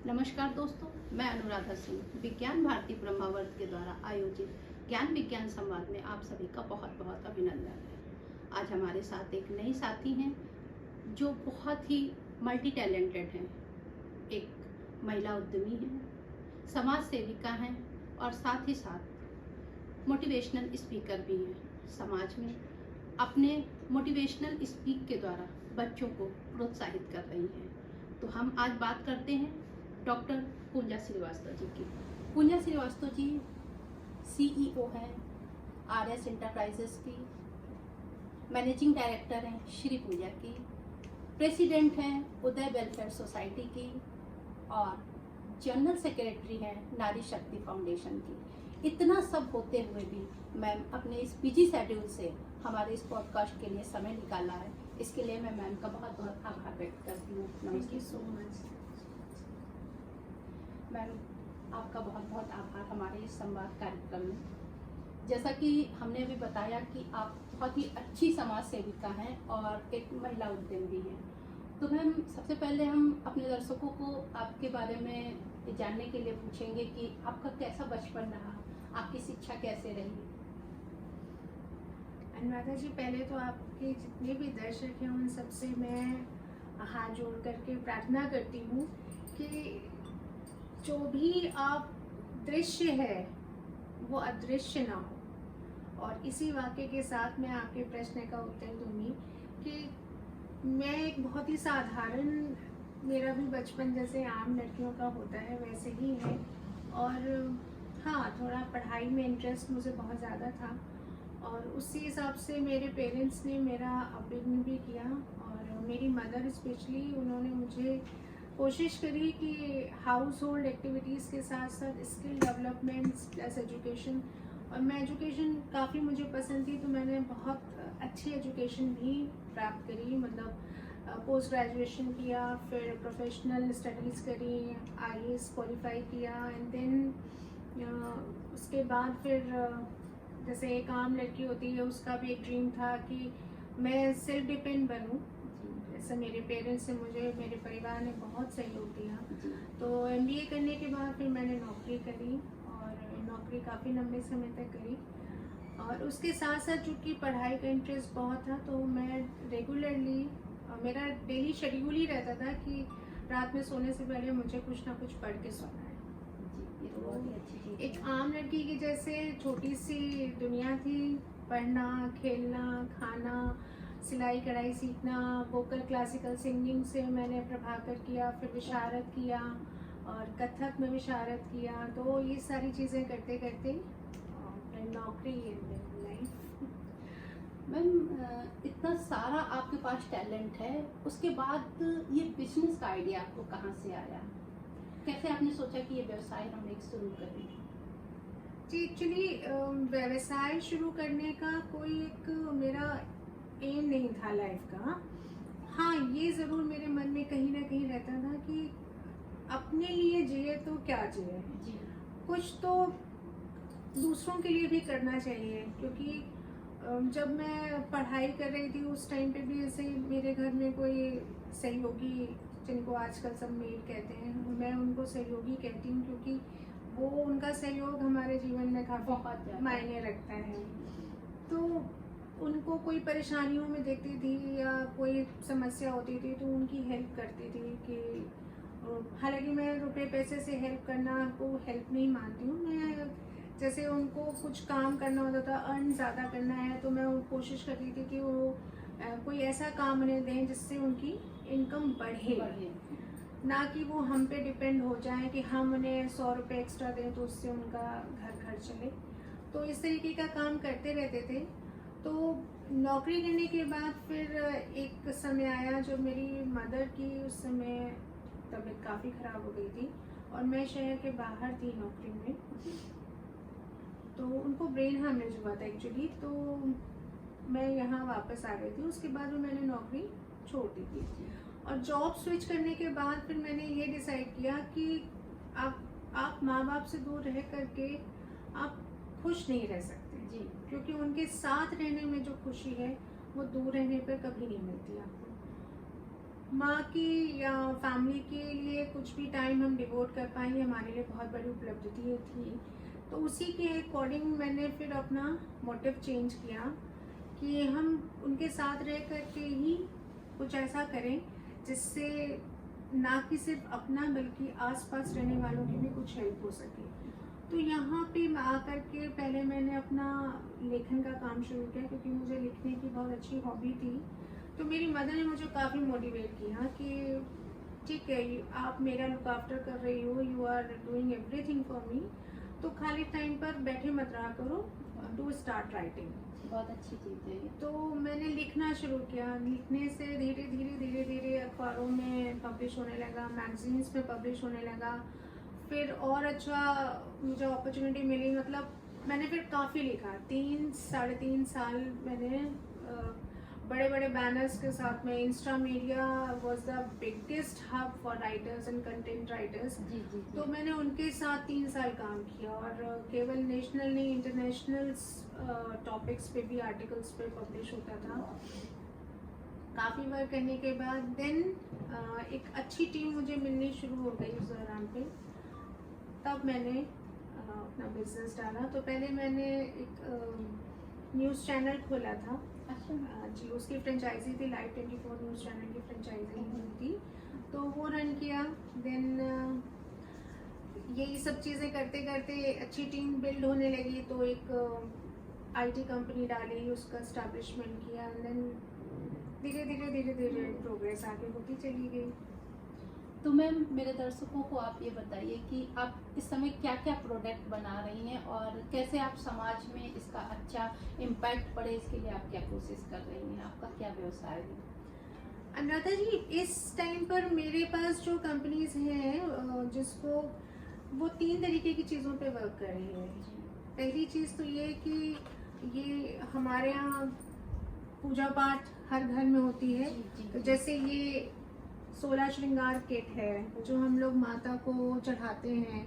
नमस्कार दोस्तों, मैं अनुराधा सिंह विज्ञान भारती ब्रह्मावर्त के द्वारा आयोजित ज्ञान विज्ञान संवाद में आप सभी का बहुत बहुत अभिनंदन है। आज हमारे साथ एक नई साथी हैं जो बहुत ही मल्टी टैलेंटेड हैं। एक महिला उद्यमी हैं, समाज सेविका हैं और साथ ही साथ मोटिवेशनल स्पीकर भी हैं। समाज में अपने मोटिवेशनल स्पीक के द्वारा बच्चों को प्रोत्साहित कर रही हैं। तो हम आज बात करते हैं डॉक्टर पूंजा श्रीवास्तव जी की। पूंजा श्रीवास्तव जी CEO हैं RS एंटरप्राइजेस की, मैनेजिंग डायरेक्टर हैं श्री पूजा की, प्रेसिडेंट हैं उदय वेलफेयर सोसाइटी की और जनरल सेक्रेटरी हैं नारी शक्ति फाउंडेशन की। इतना सब होते हुए भी मैम अपने इस बिजी शेड्यूल से हमारे इस पॉडकास्ट के लिए समय निकाला है। इसके लिए मैं मैम का बहुत बहुत आभार व्यक्त करती हूँ। थैंक सो मच मैम, आपका बहुत बहुत आभार हमारे इस संवाद कार्यक्रम में। जैसा कि हमने अभी बताया कि आप बहुत ही अच्छी समाज सेविका हैं और एक महिला उद्यम भी हैं। तो मैम, सबसे पहले हम अपने दर्शकों को आपके बारे में जानने के लिए पूछेंगे कि आपका कैसा बचपन रहा, आपकी शिक्षा कैसे रही। अनुराधा जी, पहले तो आपके जितने भी दर्शक हैं उन सबसे मैं हाथ जोड़ करके प्रार्थना करती हूँ कि जो भी आप दृश्य है वो अदृश्य ना हो। और इसी वाक्य के साथ मैं आपके प्रश्न का उत्तर दूंगी कि मैं एक बहुत ही साधारण, मेरा भी बचपन जैसे आम लड़कियों का होता है वैसे ही है। और हाँ, थोड़ा पढ़ाई में इंटरेस्ट मुझे बहुत ज़्यादा था और उसी हिसाब से मेरे पेरेंट्स ने मेरा अपब्रिंगिंग भी किया। और मेरी मदर स्पेशली, उन्होंने मुझे कोशिश करी कि हाउस होल्ड एक्टिविटीज़ के साथ साथ स्किल डेवलपमेंट प्लस एजुकेशन, और मैं एजुकेशन काफ़ी मुझे पसंद थी तो मैंने बहुत अच्छी एजुकेशन भी प्राप्त करी। मतलब पोस्ट ग्रेजुएशन किया, फिर प्रोफेशनल स्टडीज़ करी, IAS क्वालिफाई किया एंड देन उसके बाद फिर जैसे एक आम लड़की होती है उसका भी एक ड्रीम था कि मैं सेल्फ डिपेंड बनूं। जैसे मेरे पेरेंट्स से मुझे मेरे परिवार ने बहुत सहयोग दिया। तो MBA करने के बाद फिर मैंने नौकरी करी और नौकरी काफ़ी लंबे समय तक करी। और उसके साथ साथ चूँकि पढ़ाई का इंटरेस्ट बहुत था तो मैं रेगुलरली, मेरा डेली शेड्यूल ही रहता था कि रात में सोने से पहले मुझे कुछ ना कुछ पढ़ के सोना है। ये तो बहुत ही अच्छी चीज़ एक आम लड़की की जैसे छोटी सी दुनिया थी, पढ़ना, खेलना, खाना, सिलाई कढ़ाई सीखना, वोकल क्लासिकल सिंगिंग से मैंने प्रभाकर किया, फिर विशारद किया और कथक में विशारद किया। तो ये सारी चीज़ें करते करते फिर नौकरी लाइफ। मैम, इतना सारा आपके पास टैलेंट है, उसके बाद ये बिजनेस का आइडिया आपको कहाँ से आया? कैसे आपने सोचा कि ये व्यवसाय हम एक शुरू करें? जी, एक्चुअली व्यवसाय शुरू करने का कोई एक मेरा एम नहीं था लाइफ का। हाँ, ये ज़रूर मेरे मन में कहीं ना कहीं रहता था कि अपने लिए जिए तो क्या जिए, जी, कुछ तो दूसरों के लिए भी करना चाहिए। क्योंकि जब मैं पढ़ाई कर रही थी उस टाइम पे भी ऐसे मेरे घर में कोई सहयोगी, जिनको आजकल सब मेड कहते हैं, मैं उनको सहयोगी कहती हूँ क्योंकि वो उनका सहयोग हमारे जीवन में काफ़ी मायने रखता है। तो उनको कोई परेशानियों में देखती थी या कोई समस्या होती थी तो उनकी हेल्प करती थी। कि हालांकि मैं रुपए पैसे से हेल्प करना को हेल्प नहीं मानती हूँ। मैं जैसे उनको कुछ काम करना होता था, अर्न ज़्यादा करना है, तो मैं कोशिश करती थी कि वो कोई ऐसा काम उन्हें दें जिससे उनकी इनकम बढ़े, ना कि वो हम पे डिपेंड हो जाए कि हम उन्हें 100 रुपये एक्स्ट्रा दें तो उससे उनका घर चले। तो इस तरीके का काम करते रहते थे। तो नौकरी करने के बाद फिर एक समय आया जब मेरी मदर की उस समय तबीयत काफ़ी ख़राब हो गई थी और मैं शहर के बाहर थी नौकरी में। तो उनको ब्रेन हैमरेज हुआ था एक्चुअली, तो मैं यहाँ वापस आ गई थी। उसके बाद में मैंने नौकरी छोड़ दी थी और जॉब स्विच करने के बाद फिर मैंने ये डिसाइड किया कि आप माँ बाप से दूर रह करके आप खुश नहीं रह सकते जी, क्योंकि उनके साथ रहने में जो खुशी है वो दूर रहने पर कभी नहीं मिलती आपको। माँ की या फैमिली के लिए कुछ भी टाइम हम डिवोट कर पाएंगे हमारे लिए बहुत बड़ी उपलब्धि थी। तो उसी के अकॉर्डिंग मैंने फिर अपना मोटिव चेंज किया कि हम उनके साथ रह करके ही कुछ ऐसा करें जिससे ना कि सिर्फ अपना बल्कि आसपास रहने वालों की भी कुछ हेल्प हो सके। तो यहाँ पे आकर के पहले मैंने अपना लेखन का काम शुरू किया क्योंकि मुझे लिखने की बहुत अच्छी हॉबी थी। तो मेरी मदर ने मुझे काफ़ी मोटिवेट किया कि ठीक है, आप मेरा लुक आफ्टर कर रही हो, you are doing everything for me, तो खाली टाइम पर बैठे मत रहा करो, डू स्टार्ट राइटिंग। बहुत अच्छी चीज़ है ये। तो मैंने लिखना शुरू किया। लिखने से धीरे धीरे अखबारों में पब्लिश होने लगा, मैगजीन्स में पब्लिश होने लगा। फिर और अच्छा मुझे अपॉर्चुनिटी मिली, मतलब मैंने फिर काफ़ी लिखा। 3-3.5 साल मैंने बड़े बड़े बैनर्स के साथ में। Insta Media was the biggest hub for writers and content writers. जी। तो मैंने उनके साथ 3 साल काम किया और केवल नेशनल नहीं, इंटरनेशनल टॉपिक्स पे भी आर्टिकल्स पे पब्लिश होता था। काफ़ी वर्क करने के बाद देन एक अच्छी टीम मुझे मिलनी शुरू हो गई उस दौरान पे। तब मैंने अपना बिजनेस डाला। तो पहले मैंने एक न्यूज़ चैनल खोला था। अच्छा। जी, उसकी फ्रेंचाइजी थी, लाइव 24 न्यूज़ चैनल की फ्रेंचाइजी थी, तो वो रन किया। देन यही सब चीज़ें करते करते अच्छी टीम बिल्ड होने लगी, तो एक आईटी कंपनी डाली, उसका स्टैब्लिशमेंट किया। देन धीरे धीरे प्रोग्रेस आगे होती चली गई। तो मैम, मेरे दर्शकों को आप ये बताइए कि आप इस समय क्या क्या प्रोडक्ट बना रही हैं और कैसे आप समाज में इसका अच्छा इम्पैक्ट पड़े, इसके लिए आप क्या कोशिश कर रही हैं, आपका क्या व्यवसाय है? अनुराधा जी, इस टाइम पर मेरे पास जो कंपनीज हैं जिसको वो 3 तरीके की चीज़ों पे वर्क कर रही है। पहली चीज़ तो ये कि ये हमारे यहाँ पूजा पाठ हर घर में होती है। तो जैसे ये 16 श्रृंगार किट है जो हम लोग माता को चढ़ाते हैं।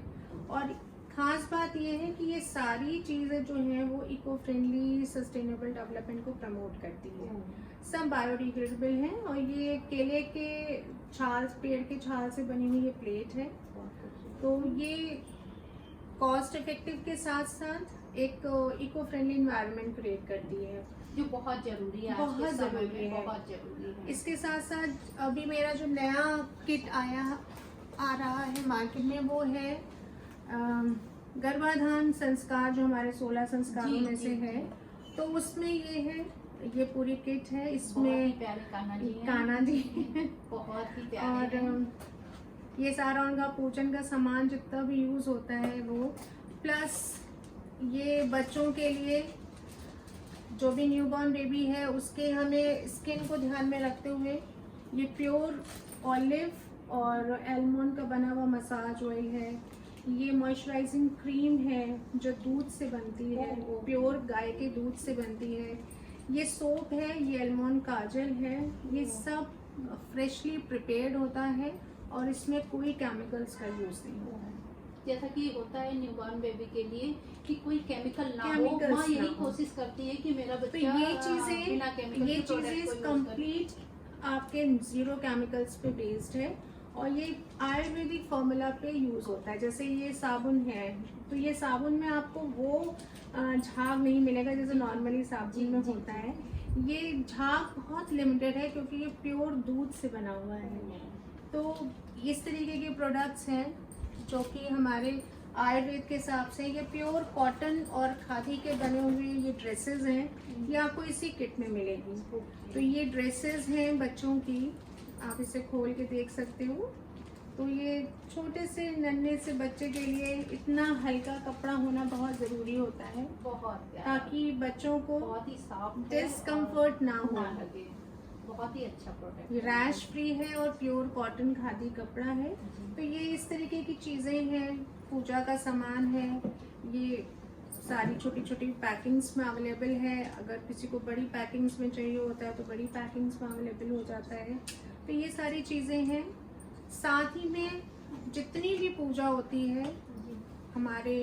और ख़ास बात ये है कि ये सारी चीज़ें जो हैं वो इको फ्रेंडली सस्टेनेबल डेवलपमेंट को प्रमोट करती है। सब बायोडिग्रेडेबल हैं और ये केले के छाल, पेड़ के छाल से बनी हुई ये प्लेट है। तो ये कॉस्ट इफेक्टिव के साथ साथ एक इको फ्रेंडली एनवायरनमेंट क्रिएट करती है, जो बहुत जरूरी है, बहुत आज के समय ज़रूरी में है। बहुत जरूरी है। इसके साथ साथ अभी मेरा जो नया किट आ रहा है मार्केट में, वो है गर्भाधान संस्कार, जो हमारे 16 संस्कारों में से है। तो उसमें ये है, ये पूरी किट है। इसमें प्यारे कान्हा जी हैं। कान्हा जी बहुत ही प्यारे हैं। और ये सारा उनका पूजन का सामान जितना भी यूज़ होता है वो, प्लस ये बच्चों के लिए जो भी न्यूबॉर्न बेबी है उसके हमें स्किन को ध्यान में रखते हुए ये प्योर ऑलिव और एलमंड का बना हुआ मसाज ऑयल है। ये मॉइस्चराइजिंग क्रीम है जो दूध से बनती है, प्योर गाय के दूध से बनती है। ये सोप है, ये एलमंड काजल है। ये सब फ्रेशली प्रिपेयर्ड होता है और इसमें कोई केमिकल्स का यूज़ नहीं होता है। जैसा कि होता है न्यूबॉर्न बेबी के लिए कि कोई केमिकल ना हो, Chemicals माँ ना यही हो। कोशिश करती है कि मेरा तो बच्चा ये बिना चीज़ें केमिकल कंप्लीट आपके 0 केमिकल्स पे बेस्ड है और ये आयुर्वेदिक फॉर्मूला पे यूज़ होता है। जैसे ये साबुन है, तो ये साबुन में आपको वो झाग नहीं मिलेगा जैसे नॉर्मली साबुन में होता है। ये झाग बहुत लिमिटेड है क्योंकि ये प्योर दूध से बना हुआ है। तो इस तरीके के प्रोडक्ट्स हैं जो कि हमारे आयुर्वेद के हिसाब से, ये प्योर कॉटन और खादी के बने हुए ये ड्रेसेस हैं, ये आपको इसी किट में मिलेगी। तो ये ड्रेसेस हैं बच्चों की, आप इसे खोल के देख सकते हो। तो ये छोटे से नन्हे से बच्चे के लिए इतना हल्का कपड़ा होना बहुत ज़रूरी होता है, बहुत प्यारा, ताकि बच्चों को बहुत ही सॉफ्ट डिस्कम्फर्ट ना हो। लगे। बहुत ही अच्छा प्रोडक्ट, ये रैश फ्री है और प्योर कॉटन खादी कपड़ा है। तो ये इस तरीके की चीज़ें हैं, पूजा का सामान है। ये सारी छोटी छोटी पैकिंग्स में अवेलेबल है। अगर किसी को बड़ी पैकिंग्स में चाहिए होता है तो बड़ी पैकिंग्स में अवेलेबल हो जाता है। तो ये सारी चीज़ें हैं। साथ ही में जितनी भी पूजा होती है हमारे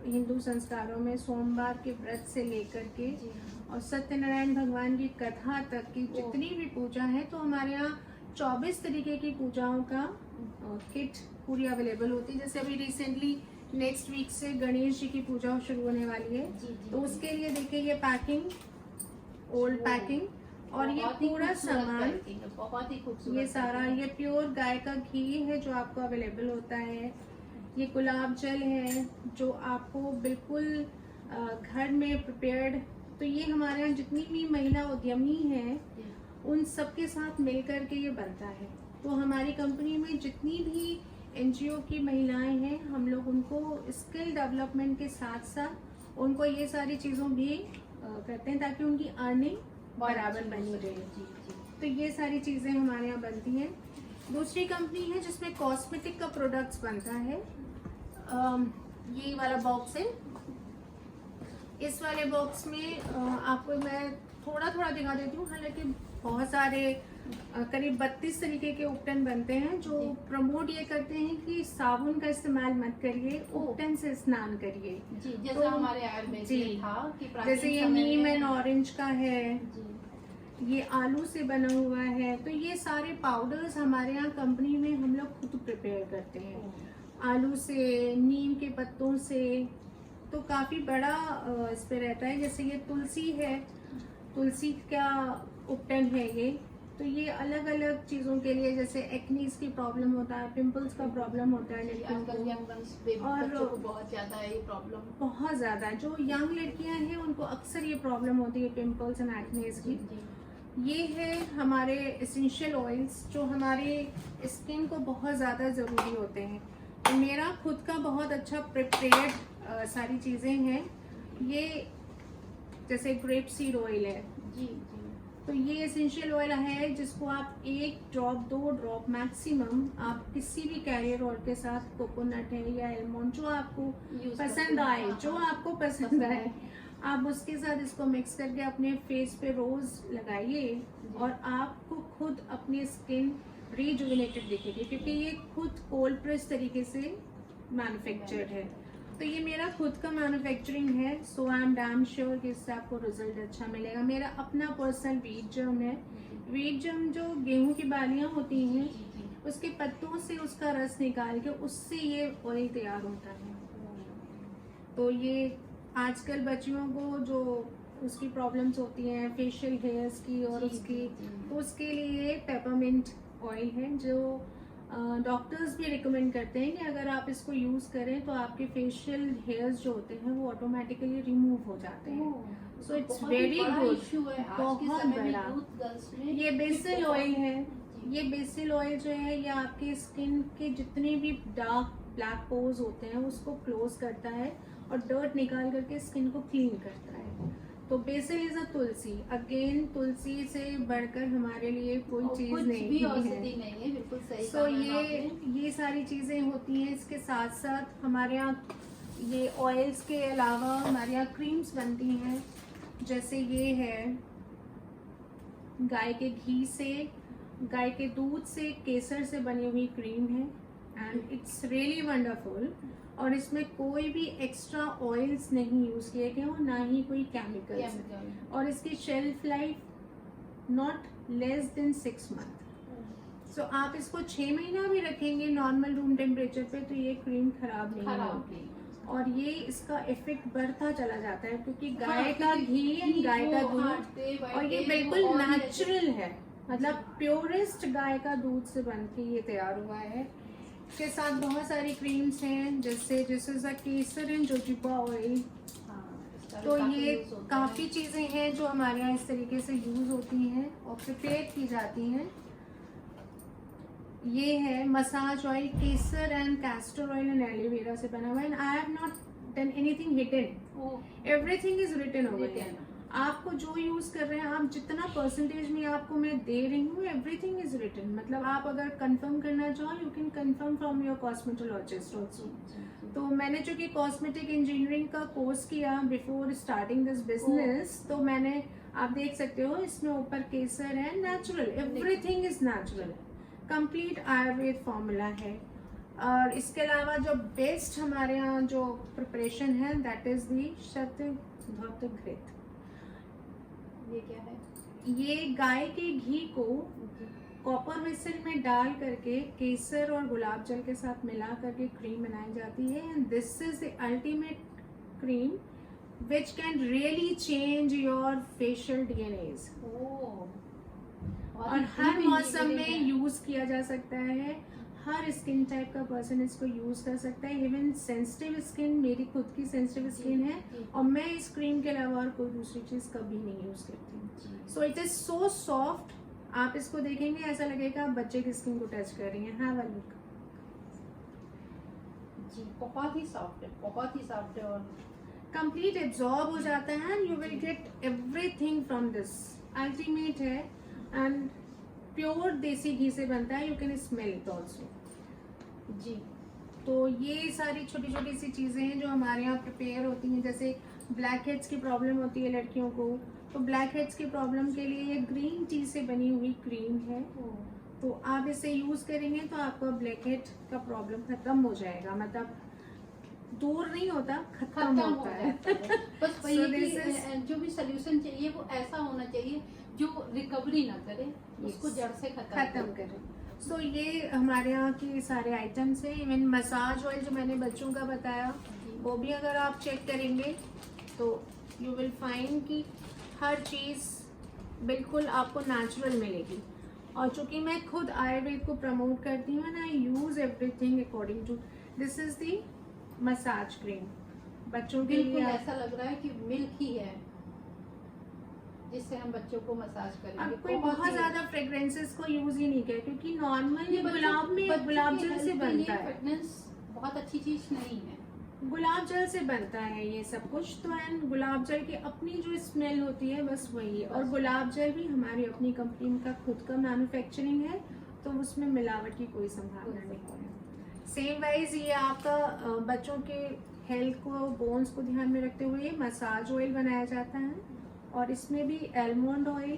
हिंदू संस्कारों में, सोमवार के व्रत से लेकर के और सत्यनारायण भगवान की कथा तक की जितनी भी पूजा है, तो हमारे यहाँ 24 तरीके की पूजाओं का किट पूरी अवेलेबल होती है। जैसे अभी रिसेंटली नेक्स्ट वीक से गणेश जी की पूजा शुरू होने वाली है, तो उसके लिए देखिए ये पैकिंग, ओल्ड पैकिंग, और ये पूरा सामान, बहुत ही खूबसूरत, ये सारा ये प्योर गाय का घी है जो आपको अवेलेबल होता है। ये गुलाब जल है जो आपको बिल्कुल घर में प्रिपेयर्ड, तो ये हमारे यहाँ जितनी भी महिला उद्यमी हैं उन सबके साथ मिलकर के ये बनता है। तो हमारी कंपनी में जितनी भी एनजीओ की महिलाएं हैं, हम लोग उनको स्किल डेवलपमेंट के साथ साथ उनको ये सारी चीज़ों भी करते हैं ताकि उनकी अर्निंग बराबर बनी रहे। तो ये सारी चीज़ें हमारे यहाँ बनती हैं। दूसरी कंपनी है जिसमें कॉस्मेटिक का प्रोडक्ट्स बनता है। ये वाला बॉक्स है, इस वाले बॉक्स में आपको मैं थोड़ा थोड़ा दिखा देती हूँ। हालांकि बहुत सारे करीब 32 तरीके के उपटन बनते हैं जो प्रमोट ये करते हैं कि साबुन का इस्तेमाल मत करिए, उपटन से स्नान करिए। जी, जैसा तो हमारे आयुर्वेद में था कि जैसे ये नीम एंड ऑरेंज का है, ये आलू से बना हुआ है। तो ये सारे पाउडर्स हमारे यहाँ कंपनी में हम लोग खुद प्रिपेयर करते हैं, आलू से, नीम के पत्तों से। तो काफ़ी बड़ा इस पे रहता है। जैसे ये तुलसी है, तुलसी का उपटन है ये। तो ये अलग अलग चीज़ों के लिए, जैसे एक्नीज की प्रॉब्लम होता है, पिंपल्स का प्रॉब्लम होता है लड़कियों को, और बहुत ज़्यादा है ये प्रॉब्लम, बहुत ज़्यादा जो यंग लड़कियां हैं उनको अक्सर ये प्रॉब्लम होती है पिंपल्स एंड एक्नीज की। ये है हमारे एसेंशियल ऑयल्स जो हमारे स्किन को बहुत ज़्यादा ज़रूरी होते हैं। तो मेरा खुद का बहुत अच्छा प्रिपेयर्ड सारी चीज़ें हैं। ये जैसे ग्रेप सीड ऑयल है, जी, तो ये एसेंशियल ऑयल है जिसको आप 1 ड्रॉप 2 ड्रॉप मैक्सिमम आप किसी भी कैरियर ऑयल के साथ, कोकोनट है या एलमंड, जो आपको पसंद आए, जो आपको पसंद आए, आप उसके साथ इसको मिक्स करके अपने फेस पे रोज लगाइए और आपको खुद अपनी स्किन रिजुविनेटेड दिखेगी, क्योंकि ये खुद कोल्ड प्रेस तरीके से मैन्युफैक्चर्ड है। तो ये मेरा खुद का मैन्युफैक्चरिंग है। सो आई एम डैम श्योर कि इससे आपको रिजल्ट अच्छा मिलेगा। मेरा अपना पर्सनल वीट जर्म है। वीट जर्म जो गेहूं की बालियां होती हैं उसके पत्तों से उसका रस निकाल के उससे ये ऑयल तैयार होता है। तो ये आजकल बच्चियों को जो उसकी प्रॉब्लम्स होती हैं फेशियल हेयर्स की और उसकी, तो उसके लिए पेपरमिंट ऑयल है जो डॉक्टर्स भी रिकमेंड करते हैं कि अगर आप इसको यूज़ करें तो आपके फेशियल हेयर्स जो होते हैं वो ऑटोमेटिकली रिमूव हो जाते हैं। सो इट्स वेरी गुड, बहुत बड़ा। ये बेसिल ऑयल है। ये बेसिल ऑयल जो है ये आपके स्किन के जितने भी डार्क ब्लैक पोर्स होते हैं उसको क्लोज करता है और डर्ट निकाल करके स्किन को क्लीन करता है। तो basil is a tulsi. Again तुलसी से बढ़कर हमारे लिए कोई चीज नहीं है। बिल्कुल सही। सो ये सारी चीजें होती हैं। इसके साथ साथ हमारे यहाँ ये ऑयल्स के अलावा हमारे यहाँ क्रीम्स बनती हैं। जैसे ये है गाय के घी से, गाय के दूध से, केसर से बनी हुई क्रीम है एंड इट्स रियली वंडरफुल। और इसमें कोई भी एक्स्ट्रा ऑयल्स नहीं यूज किए गए और ना ही कोई केमिकल्स, और इसकी shelf life not less than 6 month. So आप इसको 6 महीना भी रखेंगे नॉर्मल रूम टेम्परेचर पे तो ये क्रीम खराब नहीं होगी। और ये इसका इफेक्ट बढ़ता चला जाता है क्योंकि गाय का घी, गाय का दूध, और ये बिल्कुल नेचुरल है, मतलब प्योरेस्ट गाय का दूध से बन के ये तैयार हुआ है। इसके साथ बहुत सारी क्रीम्स हैं जैसे केसर एंड जोजोबा ऑयल। तो ये काफ़ी चीज़ें हैं जो हमारे यहाँ इस तरीके से यूज़ होती हैं और प्रिपेयर की जाती हैं। ये है मसाज ऑयल, केसर and castor oil and aloe vera बना हुआ है। And I have not done anything hidden, everything is written over there. आपको जो यूज कर रहे हैं, आप जितना परसेंटेज में आपको मैं दे रही हूँ, एवरीथिंग इज रिटन। मतलब आप अगर कंफर्म करना चाहो you can confirm from your cosmetologist also. तो मैंने चूंकि कॉस्मेटिक इंजीनियरिंग का कोर्स किया बिफोर स्टार्टिंग दिस बिजनेस, तो मैंने, आप देख सकते हो इसमें ऊपर केसर है, natural, everything is natural, complete Ayurveda formula है। और इसके अलावा जो बेस्ट हमारे यहाँ जो प्रिपरेशन है दैट इज दी शतघृत घृत। ये क्या है? ये गाय के घी को कॉपर वेसल में डाल करके केसर और गुलाब जल के साथ मिला करके क्रीम बनाई जाती है, and this is the ultimate cream which can really change your facial DNAs. और हर मौसम में यूज किया जा सकता है, हर स्किन टाइप का पर्सन इसको यूज कर सकता है। इवन सेंसिटिव स्किन, मेरी खुद की सेंसिटिव स्किन है और मैं इस क्रीम के अलावा और कोई दूसरी चीज कभी नहीं यूज करती हूँ। So it is so soft, आप इसको देखेंगे ऐसा लगेगा आप बच्चे की स्किन को टच कर रही हैं। Have a look. जी बहुत ही सॉफ्ट है, बहुत ही सॉफ्ट है और कंप्लीट एब्जॉर्ब हो जाता है and you will get everything from this. Ultimate है एंड प्योर देसी घी से बनता है, you can smell it also. जी तो ये सारी छोटी छोटी सी चीज़ें हैं जो हमारे यहाँ प्रिपेयर होती हैं। जैसे ब्लैक हेड्स की प्रॉब्लम होती है लड़कियों को, तो ब्लैक हेड्स की प्रॉब्लम के लिए ये ग्रीन टी से बनी हुई क्रीम है, तो आप इसे यूज़ करेंगे तो आपका ब्लैक हेड का प्रॉब्लम खत्म हो जाएगा। मतलब दूर नहीं होता, खत्म होता है। बस वही है कि जो भी सोल्यूशन चाहिए वो ऐसा होना चाहिए जो रिकवरी ना करे, उसको जड़ से खत्म करे। सो ये हमारे यहाँ के सारे आइटम्स हैं। इवन मसाज ऑयल जो मैंने बच्चों का बताया वो भी अगर आप चेक करेंगे तो यू विल फाइंड कि हर चीज़ बिल्कुल आपको नेचुरल मिलेगी। और चूँकि मैं खुद आयुर्वेद को प्रमोट करती हूँ and I use everything according to this is the massage cream. बच्चों के लिए ऐसा लग रहा है कि मिल्क ही है जिससे हम बच्चों को मसाज करेंगे। अब कोई बहुत ज्यादा फ्रेग्रेंसेस को यूज ही नहीं किया, क्योंकि नॉर्मली गुलाब जल से बनता है। फिटनेस बहुत अच्छी चीज नहीं है, गुलाब जल से बनता है ये सब कुछ। तो एंड गुलाब जल की अपनी जो स्मेल होती है बस वही है। और गुलाब जल भी हमारी अपनी कंपनी का खुद का मैन्युफैक्चरिंग है, तो उसमें मिलावट की कोई संभावना नहीं है। सेम वाइज ये आपका बच्चों के हेल्थ को, बोन्स को ध्यान में रखते हुए मसाज ऑयल बनाया जाता है, और इसमें भी आलमंड ऑयल,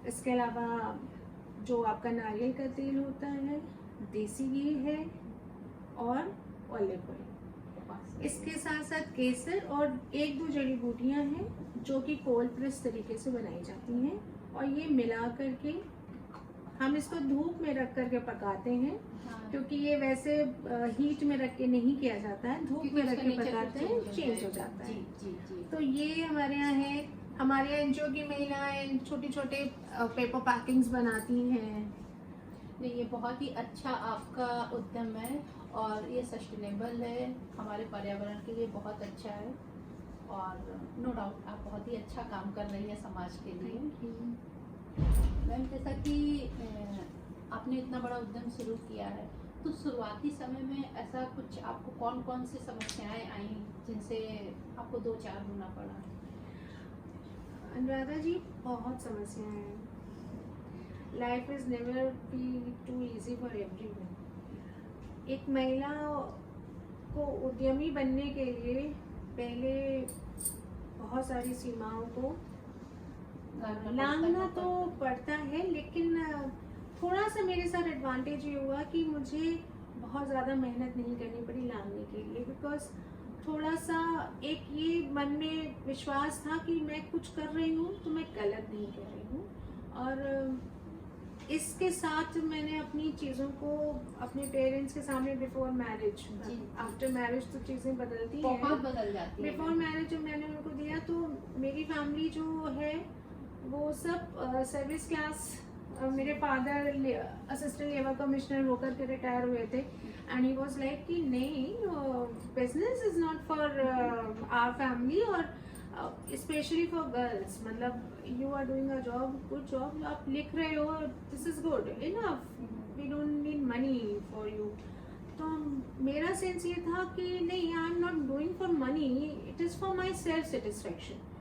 इसके अलावा जो आपका नारियल का तेल होता है, देसी घी है और ऑलिव ऑयल। इसके साथ साथ केसर और एक दो जड़ी बूटियां हैं जो कि कोल्ड प्रेस तरीके से बनाई जाती हैं, और ये मिला करके हम इसको धूप में रख करके पकाते हैं। क्योंकि ये वैसे हीट में रख के नहीं किया जाता है, धूप में रख के पकाते हैं, चेंज हो जाता है। तो ये हमारे यहाँ है। हमारे यहाँ एनजीओ की महिलाएं छोटे छोटे पेपर पैकिंग्स बनाती हैं। नहीं, ये बहुत ही अच्छा आपका उद्यम है और ये सस्टेनेबल है, हमारे पर्यावरण के लिए बहुत अच्छा है, और नो डाउट आप बहुत ही अच्छा काम कर रही है समाज के लिए। मैम, जैसा कि आपने इतना बड़ा उद्यम शुरू किया है, तो शुरुआती समय में ऐसा कुछ आपको कौन कौन सी समस्याएं आई जिनसे आपको दो चार होना पड़ा? अनुराधा जी, बहुत समस्याएं हैं। Life is never be too easy for everyone. एक महिला को उद्यमी बनने के लिए पहले बहुत सारी सीमाओं को लांघना तो पड़ता है, लेकिन थोड़ा सा मेरे साथ एडवांटेज ये हुआ कि मुझे बहुत ज़्यादा मेहनत नहीं करनी पड़ी लांघने के लिए, बिकॉज थोड़ा सा एक ये मन में विश्वास था कि मैं कुछ कर रही हूँ तो मैं गलत नहीं कर रही हूँ। और इसके साथ मैंने अपनी चीज़ों को अपने पेरेंट्स के सामने बिफोर मैरिज, आफ्टर मैरिज तो चीज़ें बदलती हैं, बहुत बदल जाती हैं। बिफोर मैरिज जब मैंने उनको दिया तो मेरी फैमिली जो है वो सब सर्विस क्लास, मेरे फादर असिस्टेंट लेबर कमिश्नर होकर के रिटायर हुए थे, एंड ही वाज लाइक कि नहीं, business is not for our family, और स्पेशली फॉर गर्ल्स। मतलब you are doing a job, good job, आप लिख रहे हो, this is good enough, we don't need money for you. तो मेरा सेंस ये था कि नहीं, I am not doing for money, it is for my self satisfaction.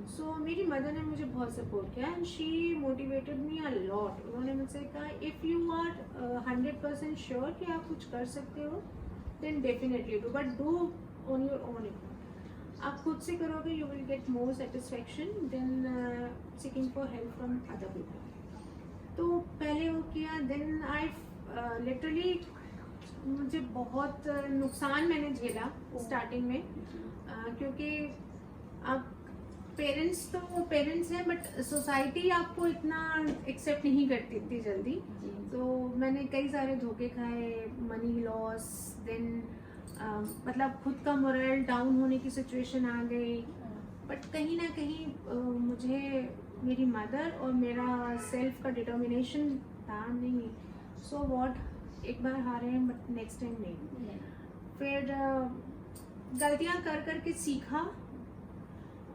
So मेरी मदर ने मुझे बहुत सपोर्ट किया and she motivated me a lot. उन्होंने मुझसे कहा, इफ़ यू आर 100% श्योर कि आप कुछ कर सकते हो, then definitely do, but do on your own. आप खुद से करोगे, you will get more satisfaction than seeking for help from other people. तो पहले वो किया, देन आई लिटरली, मुझे बहुत नुकसान मैंने झेला स्टार्टिंग में, क्योंकि आप पेरेंट्स तो पेरेंट्स हैं, बट सोसाइटी आपको इतना एक्सेप्ट नहीं करती इतनी जल्दी। जी। तो मैंने कई सारे धोखे खाए, मनी लॉस, देन मतलब खुद का मोरल डाउन होने की सिचुएशन आ गई। बट कहीं ना कहीं मुझे मेरी मदर और मेरा सेल्फ का डिटर्मिनेशन था, नहीं सो व्हाट, एक बार हारे हैं बट नेक्स्ट टाइम नहीं। फिर गलतियां कर करके सीखा,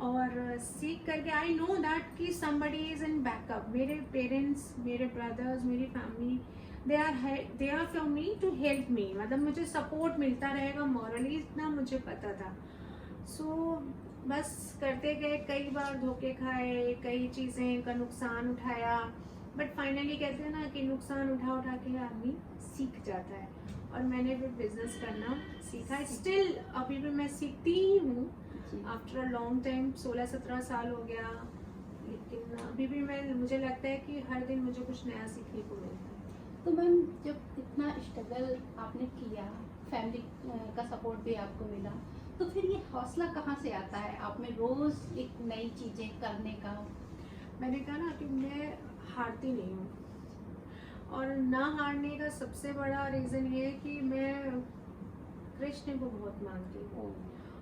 और सीख करके आई नो दैट कि somebody इज इन बैकअप। मेरे पेरेंट्स, मेरे ब्रदर्स, मेरी family, they are from me to help me, मतलब मुझे सपोर्ट मिलता रहेगा मॉरली, इतना मुझे पता था। सो बस करते गए, कई बार धोखे खाए, कई चीज़ें का नुकसान उठाया, बट फाइनली कहते हैं ना कि नुकसान उठा उठा के आदमी सीख जाता है। और मैंने भी बिजनेस करना सीखा, स्टिल अभी भी मैं सीखती ही हूँ आफ्टर अ लॉन्ग टाइम। 16-17 साल हो गया, लेकिन अभी भी मुझे लगता है कि हर दिन मुझे कुछ नया सीखने को मिलता है। तो मैम, जब इतना स्ट्रगल आपने किया, फैमिली का सपोर्ट भी आपको मिला, तो फिर ये हौसला कहाँ से आता है आप में रोज़ एक नई चीज़ें करने का? मैंने कहा ना कि मैं हारती नहीं हूँ, और ना हारने का सबसे बड़ा रीज़न ये है कि मैं कृष्ण को बहुत मानती हूँ।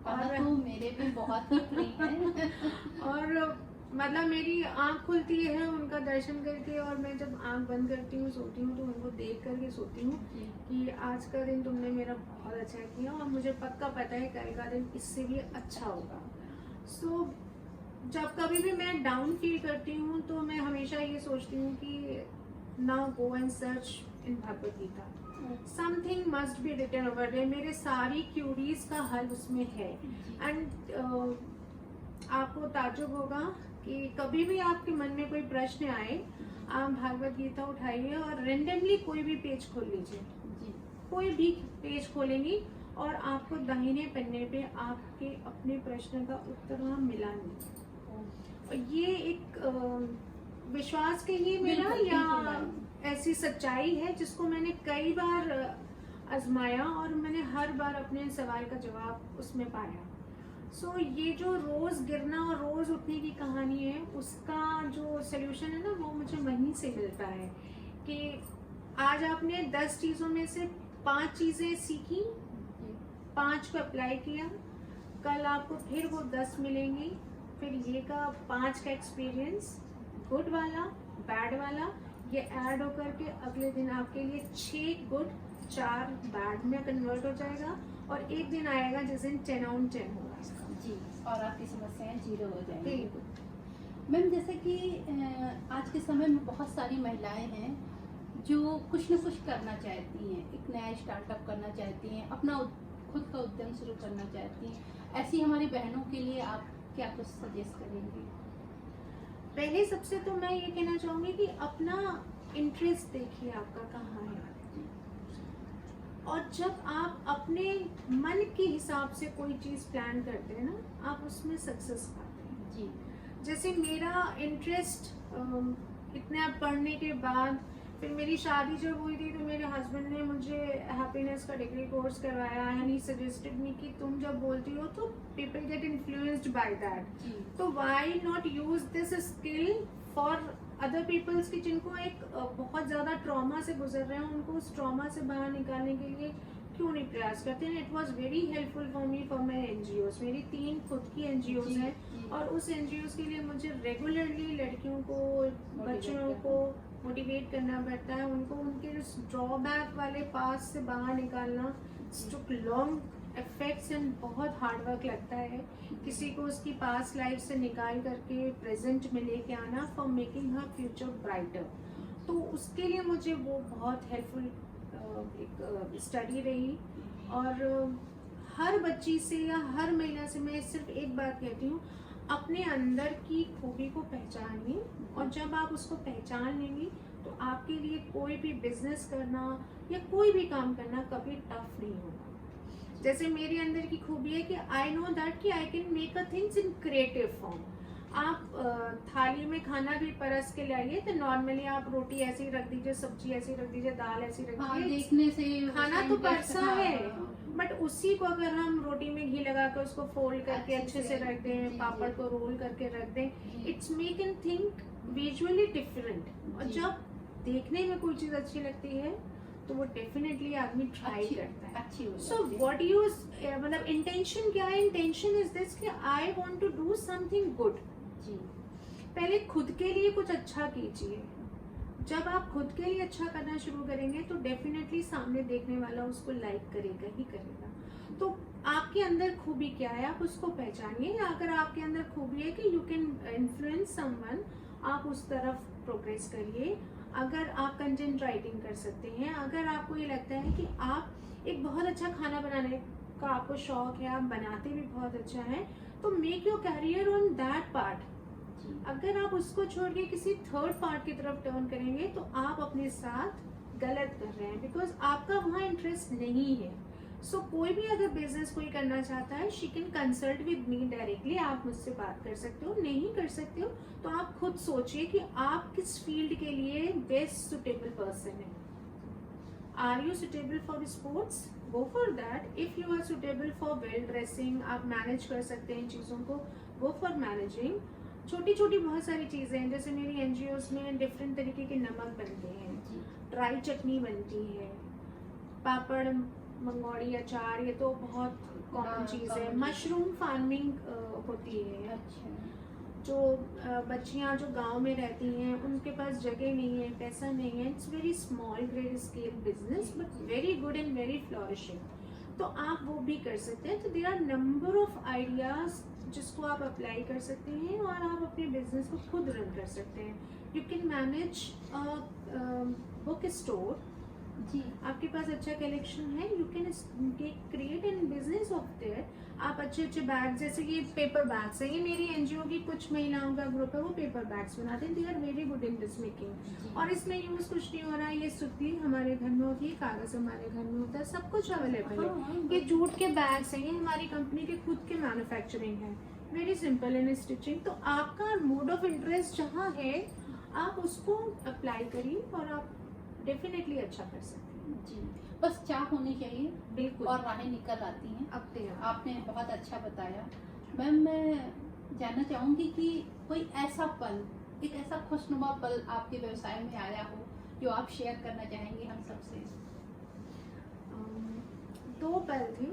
और तो मेरे भी बहुत ही प्रिय हैं। और मतलब मेरी आँख खुलती है उनका दर्शन करके, और मैं जब आँख बंद करती हूँ, सोती हूँ, तो उनको देख करके सोती हूँ कि आज का दिन तुमने मेरा बहुत अच्छा किया, और मुझे पक्का पता है कल का दिन इससे भी अच्छा होगा। सो जब कभी भी मैं डाउन फील करती हूँ, तो मैं हमेशा ये सोचती हूँ कि now go and search in Bhagavad Gita, something must be written over there. मेरे सारी क्यूरीज का हल उसमें है। एंड आपको ताज्जुब होगा कि कभी भी आपके मन में कोई प्रश्न आए, आप भागवत गीता उठाइए और रेंडमली कोई भी पेज खोल लीजिए, कोई भी पेज खोलेंगी और आपको दाहिने पन्ने पे आपके अपने प्रश्न का उत्तर वहाँ मिला नहीं। और ये एक विश्वास कहिए मेरा या ऐसी सच्चाई है जिसको मैंने कई बार आजमाया, और मैंने हर बार अपने सवाल का जवाब उसमें पाया। सो ये जो रोज़ गिरना और रोज़ उठने की कहानी है, उसका जो सल्यूशन है ना, वो मुझे वहीं से मिलता है कि आज आपने 10 चीज़ों में से 5 चीज़ें सीखी, 5 को अप्लाई किया, कल आपको फिर वो 10 मिलेंगी, फिर ये का 5 का एक्सपीरियंस, गुड वाला, बैड वाला, ये ऐड होकर के अगले दिन आपके लिए 6 गुड 4 बैड में कन्वर्ट हो जाएगा, और एक दिन आएगा जिस दिन 10 आउट 10 होगा जी, और आपकी समस्याएं 0 हो जाएंगी। बिल्कुल। मैम, जैसे कि आज के समय में बहुत सारी महिलाएं हैं जो कुछ न कुछ करना चाहती हैं, एक नया स्टार्टअप करना चाहती हैं, अपना खुद का उद्यम शुरू करना चाहती हैं। ऐसी हमारी बहनों के लिए आप क्या कुछ सजेस्ट करेंगी? पहले सबसे तो मैं ये कहना चाहूँगी कि अपना इंटरेस्ट देखिए आपका कहाँ है, और जब आप अपने मन के हिसाब से कोई चीज़ प्लान करते हैं ना, आप उसमें सक्सेस पाते हैं। जी। जैसे मेरा इंटरेस्ट इतना पढ़ने के बाद, फिर मेरी शादी जब हुई थी तो मेरे हस्बैंड ने मुझे हैप्पीनेस का डिग्री कोर्स करवाया, एंड ही सजेस्टेड मी कि तुम जब बोलती हो तो people get influenced by that, तो why not use this skill for other peoples की जिनको एक बहुत ज़्यादा ट्रॉमा से गुजर रहे हैं, उनको उस ट्रॉमा से बाहर निकालने के लिए क्यों नहीं प्रयास करते हैं। It was very helpful for me, for my NGOs। मेरी 3 खुद की NGOs हैं, और उस NGOs के लिए मुझे रेगुलरली लड़कियों को, बच्चों को मोटिवेट करना पड़ता है, उनको उनके उस ड्रॉबैक वाले पास से बाहर निकालना टुक लॉन्ग इफेक्ट्स एंड बहुत हार्ड वर्क लगता है। किसी को उसकी पास्ट लाइफ से निकाल करके प्रेजेंट में लेके आना for making her future brighter, तो उसके लिए मुझे वो बहुत हेल्पफुल एक स्टडी रही। और हर बच्ची से या हर महिला से मैं सिर्फ एक बात कहती हूँ, अपने अंदर की खूबी को पहचानिए, और जब आप उसको पहचान लेंगी तो आपके लिए कोई भी बिजनेस करना या कोई भी काम करना कभी टफ नहीं होगा। जैसे मेरे अंदर की खूबी है कि आई नो दैट कि I can make a things in creative form. आप थाली में खाना भी परस के लाइए तो नॉर्मली आप रोटी ऐसे ही रख दीजिए, सब्जी ऐसे ही रख दीजिए, दाल ऐसे ही रख हाँ, दीजिए, देखने से खाना तो परसा है, हाँ, बट उसी को अगर हम रोटी में घी लगा कर उसको फोल्ड करके अच्छे से रख दें, जी, पापड़ जी। को रोल करके रख दें, जी, it's make an think visually different. और जी। जब देखने में कोई चीज अच्छी लगती है तो वो डेफिनेटली आदमी ट्राई अच्छी करता है। अच्छी हो सो जाती है। व्हाट यू मतलब इंटेंशन क्या है? इंटेंशन इज दिस कि I want to do something good. जी, पहले खुद के लिए कुछ अच्छा कीजिए। जब आप खुद के लिए अच्छा करना शुरू करेंगे तो डेफिनेटली सामने देखने वाला उसको लाइक करेगा ही करेगा। तो आपके अंदर खूबी क्या है आप उसको पहचानिए। अगर आपके अंदर खूबी है कि यू कैन इन्फ्लुएंस समवन, आप उस तरफ प्रोग्रेस करिए। अगर आप कंटेंट राइटिंग कर सकते हैं, अगर आपको ये लगता है कि आप एक बहुत अच्छा खाना बनाने का आपको शौक है, आप बनाते भी बहुत अच्छा है, तो make your career on that part. जी, अगर आप उसको छोड़ के किसी थर्ड पार्ट की तरफ टर्न करेंगे तो आप अपने साथ गलत कर रहे हैं, बिकॉज आपका वहाँ इंटरेस्ट नहीं है। सो कोई भी अगर बिजनेस कोई करना चाहता है, she can consult with me directly. आप मुझसे बात कर सकते हो, नहीं कर सकते हो तो आप खुद सोचिए कि आप किस फील्ड के लिए बेस्ट सुटेबल पर्सन है। Are you suitable for sports? Go for that. If you are suitable for well dressing, आप मैनेज कर सकते हैं इन चीज़ों को, गो फॉर मैनेजिंग। छोटी छोटी बहुत सारी चीज़ें हैं, जैसे मेरी एनजीओज में डिफरेंट तरीके के नमक बनते हैं, जी, ड्राई चटनी बनती है, पापड़, मंगोड़ी, अचार, ये तो बहुत कॉमन हाँ, चीज़ है। common मशरूम फार्मिंग होती है। अच्छा, जो बच्चियां जो गांव में रहती हैं उनके पास जगह नहीं है, पैसा नहीं है, it's very small grade scale business but very good and very flourishing. तो आप वो भी कर सकते हैं। तो there are number of ideas जिसको आप अप्लाई कर सकते हैं और आप अपने बिजनेस को खुद रन कर सकते हैं। You can manage book store. जी, आपके पास अच्छा कलेक्शन है, you can create an business of there. आप अच्छे अच्छे बैग, जैसे ये पेपर बैग्स हैं, ये मेरी एनजीओ की कुछ महिलाओं का ग्रुप है, वो पेपर बैग्स बनाते हैं। They are very good in this making. और इसमें यूज कुछ नहीं हो रहा है, ये सुतली हमारे घर में होती है, कागज हमारे घर में होता है, सब कुछ अवेलेबल है। हाँ, ये जूट के बैग्स हैं, ये हमारी कंपनी के खुद के मैन्युफैक्चरिंग है, वेरी सिंपल इन स्टिचिंग। तो आपका मोड ऑफ इंटरेस्ट जहाँ है आप उसको अप्लाई करिए और आप डेफिनेटली अच्छा कर सकते हैं। जी, बस चाह होनी चाहिए बिल्कुल। और राहें निकल आती हैं। अपने आप। आपने बहुत अच्छा बताया। मैम, मैं जानना चाहूँगी कि कोई ऐसा पल, एक ऐसा खुशनुमा पल आपके व्यवसाय में आया हो जो आप शेयर करना चाहेंगे हम सबसे? दो पल थी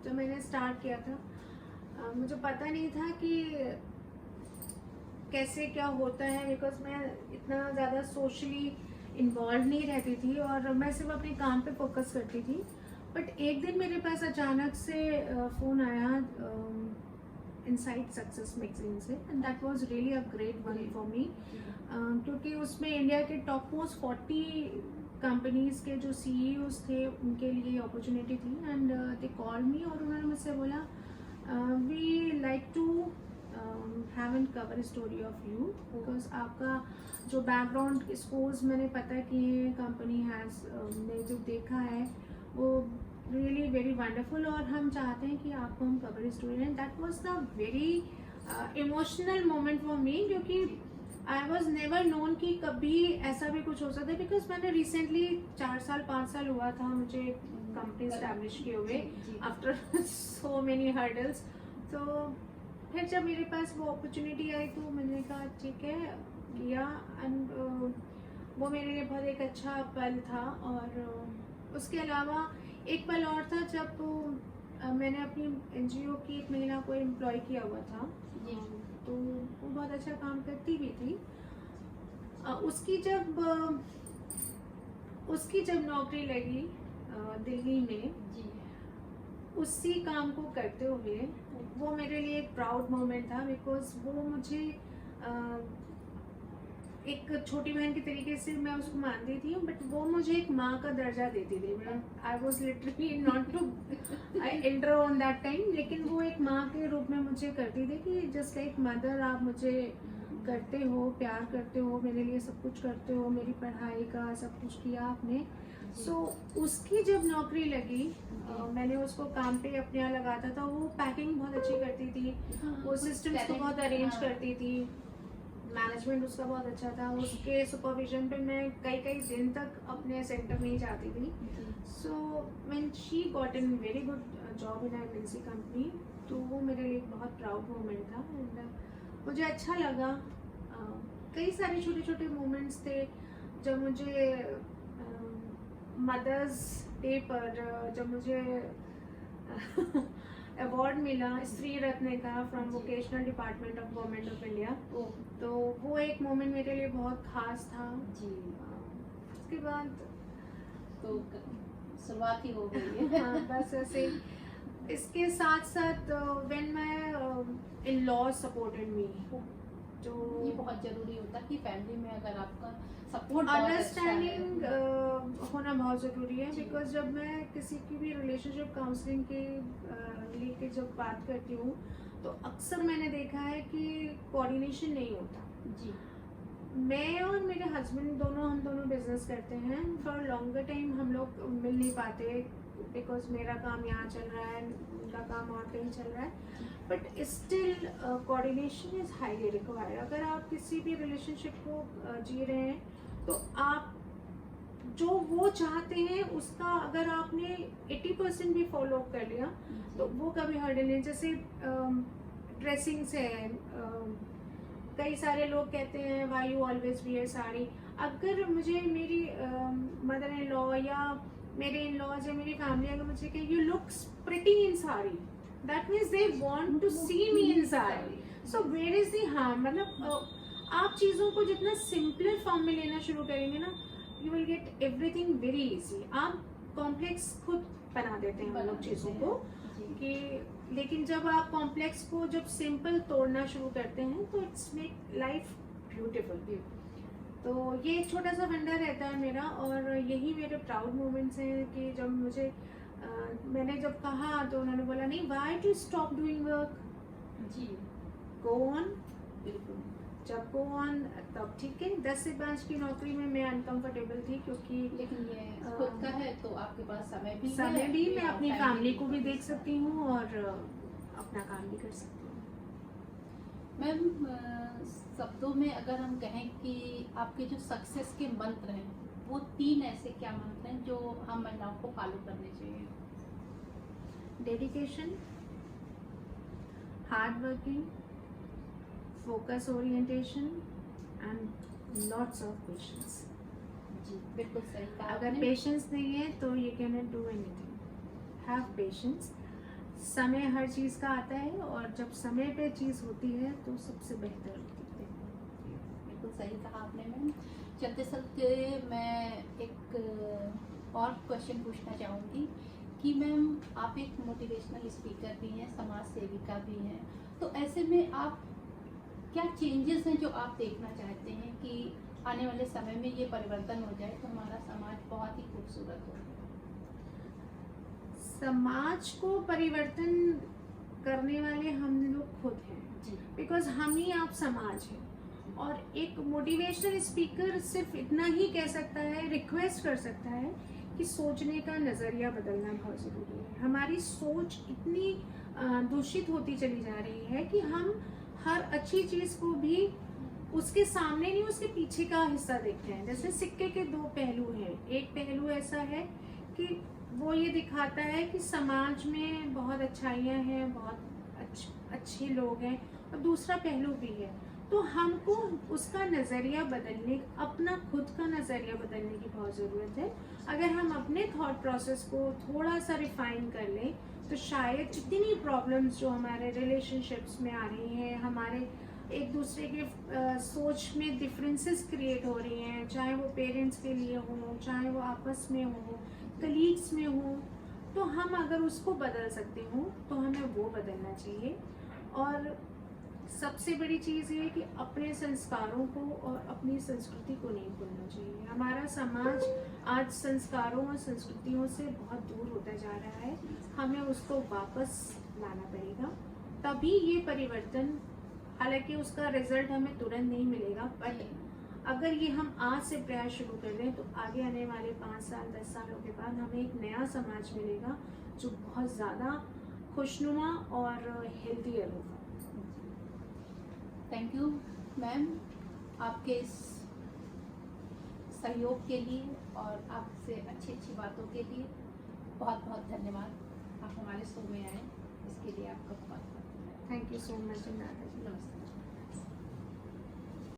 जब मैंने स्टार्ट किया था। मुझे पता नहीं था कि कैसे क्या होता है, बिकॉज मैं इतना ज़्यादा सोशली इन्वॉल्व नहीं रहती थी और मैं सिर्फ अपने काम पे फोकस करती थी। बट एक दिन मेरे पास अचानक से फ़ोन आया इनसाइड सक्सेस मैगजीन से, and that was really a great one for me, क्योंकि उसमें इंडिया के टॉप मोस्ट 40 कंपनीज के जो सीईओज थे उनके लिए अपॉर्चुनिटी थी। एंड दे कॉल मी और उन्होंने मुझसे बोला we like to have an cover story of you, because आपका जो बैकग्राउंड स्कोर्स मैंने पता किए कंपनी हैज़ ने जो देखा है वो रियली वेरी वंडरफुल, और हम चाहते हैं कि आपको हम कवर स्टोरी दें। That was the very emotional moment for me, क्योंकि आई वॉज नेवर नोन कि कभी ऐसा भी कुछ हो सकता है। बिकॉज मैंने रिसेंटली 4 साल 5 साल हुआ था मुझे कंपनी स्टैब्लिश किए हुए आफ्टर सो मेनी हर्डल्स। तो फिर जब मेरे पास वो अपॉर्चुनिटी आई तो मैंने कहा ठीक है, किया। एंड वो मेरे लिए बहुत एक अच्छा पल था। और उसके अलावा एक पल और था जब मैंने अपनी एनजीओ की एक महिला को एम्प्लॉय किया हुआ था, तो वो बहुत अच्छा काम करती भी थी। उसकी जब नौकरी लगी दिल्ली में, उसी काम को करते हुए, वो मेरे लिए एक प्राउड मोमेंट था। बिकॉज वो मुझे एक छोटी बहन के तरीके से मैं उसको मानती थी, बट वो मुझे एक माँ का दर्जा देती थी। I was literally not to enter on that time, लेकिन वो एक माँ के रूप में मुझे करती थी कि जस्ट लाइक मदर आप मुझे करते हो, प्यार करते हो, मेरे लिए सब कुछ करते हो, मेरी पढ़ाई का सब कुछ किया आपने। सो उसकी जब नौकरी लगी, मैंने उसको काम पे अपने यहाँ लगाता था। वो पैकिंग बहुत अच्छी करती थी, वो सिस्टम्स को बहुत अरेंज करती थी, मैनेजमेंट उसका बहुत अच्छा था। उसके सुपरविजन पे मैं कई कई दिन तक अपने सेंटर में ही जाती थी। So when she got in very good job in MNC company, तो वो मेरे लिए एक बहुत प्राउड मोमेंट था। एंड मुझे अच्छा लगा। कई सारे छोटे छोटे मोमेंट्स थे जब मुझे मदर्स डे पर जब मुझे अवार्ड मिला स्त्री रत्न का from vocational department of government of India, तो वो एक मोमेंट मेरे लिए बहुत खास था जी। उसके बाद तो शुरुआत ही हो गई है। हाँ, बस ऐसे। इसके साथ साथ when my in law supported me, तो ये बहुत जरूरी होता है कि फैमिली में अगर आपका सपोर्ट, अंडरस्टैंडिंग होना बहुत ज़रूरी है। बिकॉज जब मैं किसी की भी रिलेशनशिप काउंसलिंग के लेके जब बात करती हूँ, तो अक्सर मैंने देखा है कि कोऑर्डिनेशन नहीं होता जी। मैं और मेरे हस्बैंड हम दोनों बिजनेस करते हैं। फॉर लॉन्गर टाइम हम लोग मिल नहीं पाते, बिकॉज मेरा काम यहाँ चल रहा है, उनका काम और कहीं चल रहा है। But still coordination is highly required. अगर आप किसी भी रिलेशनशिप को जी रहे हैं, तो आप जो वो चाहते हैं उसका अगर आपने 80% भी फॉलो अप कर लिया, तो वो कभी हर्डल नहीं। जैसे ड्रेसिंग से है, कई सारे लोग कहते हैं why you always wear sari. अगर मुझे मेरी मदर इन लॉ या मेरे इन लॉज या मेरी फैमिली अगर मुझे कहे you look pretty in sari, that means they want to see me in sari. So where is the harm? मतलब आप चीज़ों को जितना सिंपलर फॉर्म में लेना शुरू करेंगे ना, you will get everything very easy. आप कॉम्प्लेक्स खुद बना देते हैं हम लोग चीज़ों को कि, लेकिन जब आप कॉम्प्लेक्स को जब सिंपल तोड़ना शुरू करते हैं, तो इट्स मेक लाइफ ब्यूटीफुल। तो ये एक छोटा सा फंडा रहता है मेरा, और यही मेरे प्राउड मोमेंट्स हैं कि जब मुझे मैंने जब कहा तो उन्होंने बोला नहीं, why to stop doing work जी, गो ऑन। बिल्कुल, जब गो ऑन तब ठीक है। 10 से 5 की नौकरी में मैं अनकंफर्टेबल थी, क्योंकि लेकिन ये खुद का है तो आपके पास समय भी मैं अपनी फैमिली को भी देख सकती हूँ और अपना काम भी कर सकती हूँ। मैम, शब्दों में अगर हम कहें कि आपके जो सक्सेस के मंत्र हैं, वो 3 ऐसे क्या मंत्र हैं जो हम महिलाओं को फॉलो करने चाहिए? Dedication, hard working, focus orientation and lots of patience. जी, बिल्कुल सही कहा। अगर पेशेंस नहीं है तो you can not do anything. Have patience. समय हर चीज़ का आता है, और जब समय पे चीज़ होती है तो सबसे बेहतर होती है। बिल्कुल सही कहा आपने मैम। चलते चलते मैं एक और क्वेश्चन पूछना चाहूँगी कि मैम, आप एक मोटिवेशनल स्पीकर भी हैं, समाज सेविका भी हैं, तो ऐसे में आप क्या चेंजेस हैं जो आप देखना चाहते हैं कि आने वाले समय में ये परिवर्तन हो जाए तो हमारा समाज बहुत ही खूबसूरत हो? समाज को परिवर्तन करने वाले हम लोग खुद हैं जी, बिकॉज हम ही आप समाज हैं। और एक मोटिवेशनल स्पीकर सिर्फ इतना ही कह सकता है, रिक्वेस्ट कर सकता है कि सोचने का नज़रिया बदलना बहुत ज़रूरी है। हमारी सोच इतनी दूषित होती चली जा रही है कि हम हर अच्छी चीज़ को भी उसके सामने नहीं, उसके पीछे का हिस्सा देखते हैं। जैसे सिक्के के 2 पहलू हैं। एक पहलू ऐसा है कि वो ये दिखाता है कि समाज में बहुत अच्छाइयाँ हैं, बहुत अच्छे लोग हैं, और दूसरा पहलू भी है। तो हमको उसका नज़रिया बदलने, अपना खुद का नज़रिया बदलने की बहुत ज़रूरत है। अगर हम अपने थॉट प्रोसेस को थोड़ा सा रिफाइन कर लें, तो शायद इतनी प्रॉब्लम्स जो हमारे रिलेशनशिप्स में आ रही हैं, हमारे एक दूसरे के सोच में डिफरेंसेस क्रिएट हो रही हैं, चाहे वो पेरेंट्स के लिए हो, चाहे वो आपस में हो, कलीग्स में हो, तो हम अगर उसको बदल सकते हो तो हमें वो बदलना चाहिए। और सबसे बड़ी चीज़ ये है कि अपने संस्कारों को और अपनी संस्कृति को नहीं भूलना चाहिए। हमारा समाज आज संस्कारों और संस्कृतियों से बहुत दूर होता जा रहा है, हमें उसको वापस लाना पड़ेगा, तभी ये परिवर्तन, हालांकि उसका रिजल्ट हमें तुरंत नहीं मिलेगा, बट अगर ये हम आज से प्रयास शुरू कर दें तो आगे आने वाले 5 साल 10 सालों के बाद हमें एक नया समाज मिलेगा जो बहुत ज़्यादा खुशनुमा और हेल्थियर होगा। थैंक यू मैम, आपके इस सहयोग के लिए और आपसे अच्छी अच्छी बातों के लिए बहुत बहुत धन्यवाद। आप हमारे शो में आए इसके लिए आपका बहुत बहुत धन्यवाद। Thank you so much. नमस्ते।